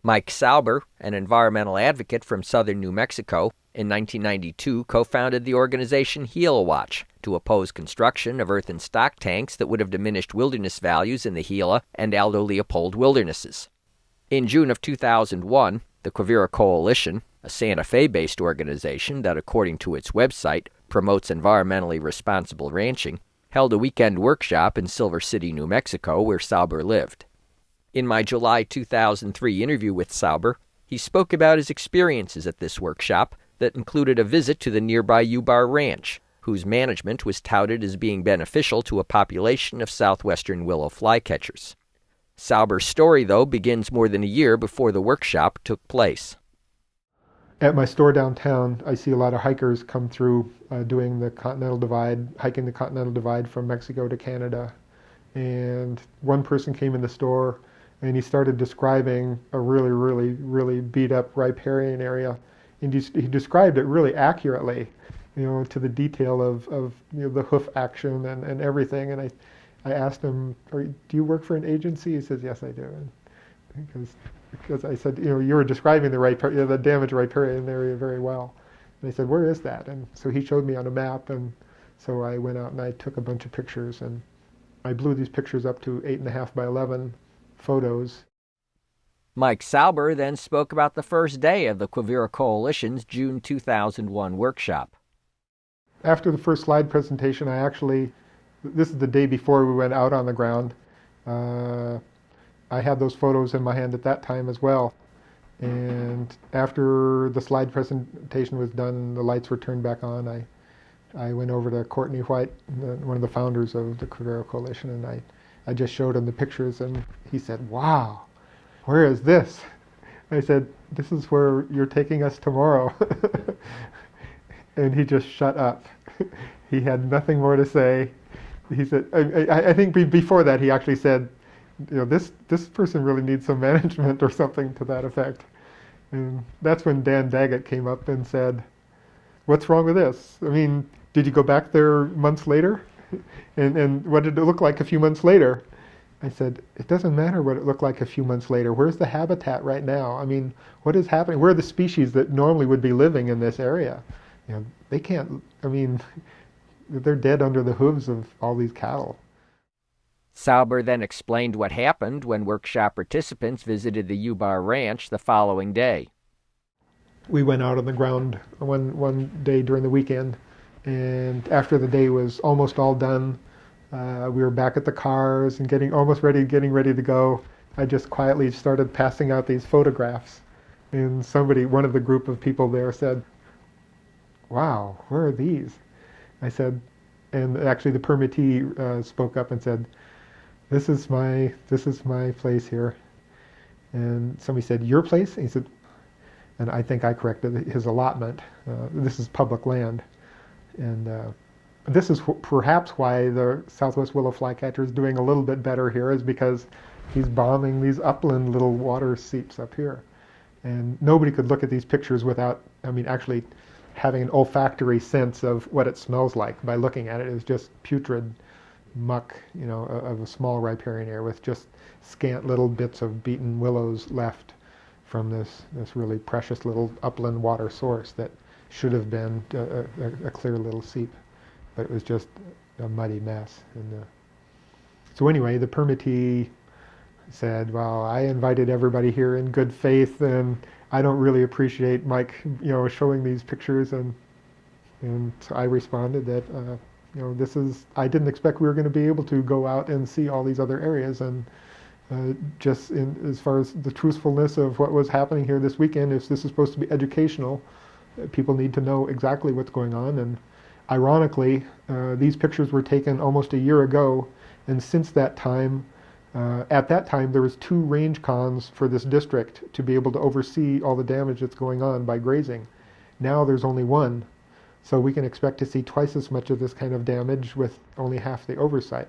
Mike Sauber, an environmental advocate from southern New Mexico, in 1992 co-founded the organization Gila Watch to oppose construction of earthen stock tanks that would have diminished wilderness values in the Gila and Aldo Leopold wildernesses. In June of 2001, the Quivira Coalition, a Santa Fe-based organization that, according to its website, promotes environmentally responsible ranching, held a weekend workshop in Silver City, New Mexico, where Sauber lived. In my July 2003 interview with Sauber, he spoke about his experiences at this workshop that included a visit to the nearby U-Bar Ranch, whose management was touted as being beneficial to a population of Southwestern Willow Flycatchers. Sauber's story, though, begins more than a year before the workshop took place. At my store downtown, I see a lot of hikers come through doing the Continental Divide, hiking the Continental Divide from Mexico to Canada. And one person came in the store and he started describing a really beat up riparian area. And he described it really accurately, to the detail of the hoof action and everything. And I asked him, do you work for an agency? He says, yes, I do. And because I said, you were describing the damaged riparian area very well. And I said, where is that? And so he showed me on a map, and so I went out and I took a bunch of pictures, and I blew these pictures up to 8.5 by 11 photos. Mike Sauber then spoke about the first day of the Quivira Coalition's June 2001 workshop. After the first slide presentation, this is the day before we went out on the ground. I had those photos in my hand at that time as well. And after the slide presentation was done, the lights were turned back on, I went over to Courtney White, one of the founders of the Quivira Coalition, and I just showed him the pictures, and he said, wow, where is this? I said, this is where you're taking us tomorrow. And he just shut up. He had nothing more to say. He said, I think before that he actually said, this person really needs some management or something to that effect. And that's when Dan Dagget came up and said, what's wrong with this? I mean, did you go back there months later? And what did it look like a few months later? I said, it doesn't matter what it looked like a few months later. Where's the habitat right now? I mean, what is happening? Where are the species that normally would be living in this area? They can't, they're dead under the hooves of all these cattle. Sauber then explained what happened when workshop participants visited the U-Bar Ranch the following day. We went out on the ground one day during the weekend, and after the day was almost all done, we were back at the cars and getting ready to go. I just quietly started passing out these photographs, and one of the group of people there said, wow, where are these? I said, and actually the permittee spoke up and said, this is my place here. And somebody said, your place? And he said, and I think I corrected his allotment. This is public land. And this is perhaps why the Southwest Willow Flycatcher is doing a little bit better here, is because he's bombing these upland little water seeps up here. And nobody could look at these pictures without, actually having an olfactory sense of what it smells like by looking at it. It's just putrid muck, of a small riparian area with just scant little bits of beaten willows left from this really precious little upland water source that should have been a clear little seep, but it was just a muddy mess. And so anyway, the permittee said, well, I invited everybody here in good faith, and I don't really appreciate Mike, showing these pictures, and so I responded that, I didn't expect we were going to be able to go out and see all these other areas, and as far as the truthfulness of what was happening here this weekend, if this is supposed to be educational, people need to know exactly what's going on. And ironically, these pictures were taken almost a year ago, and since that time, at that time, there was 2 range cons for this district to be able to oversee all the damage that's going on by grazing. Now there's only 1, so we can expect to see twice as much of this kind of damage with only half the oversight.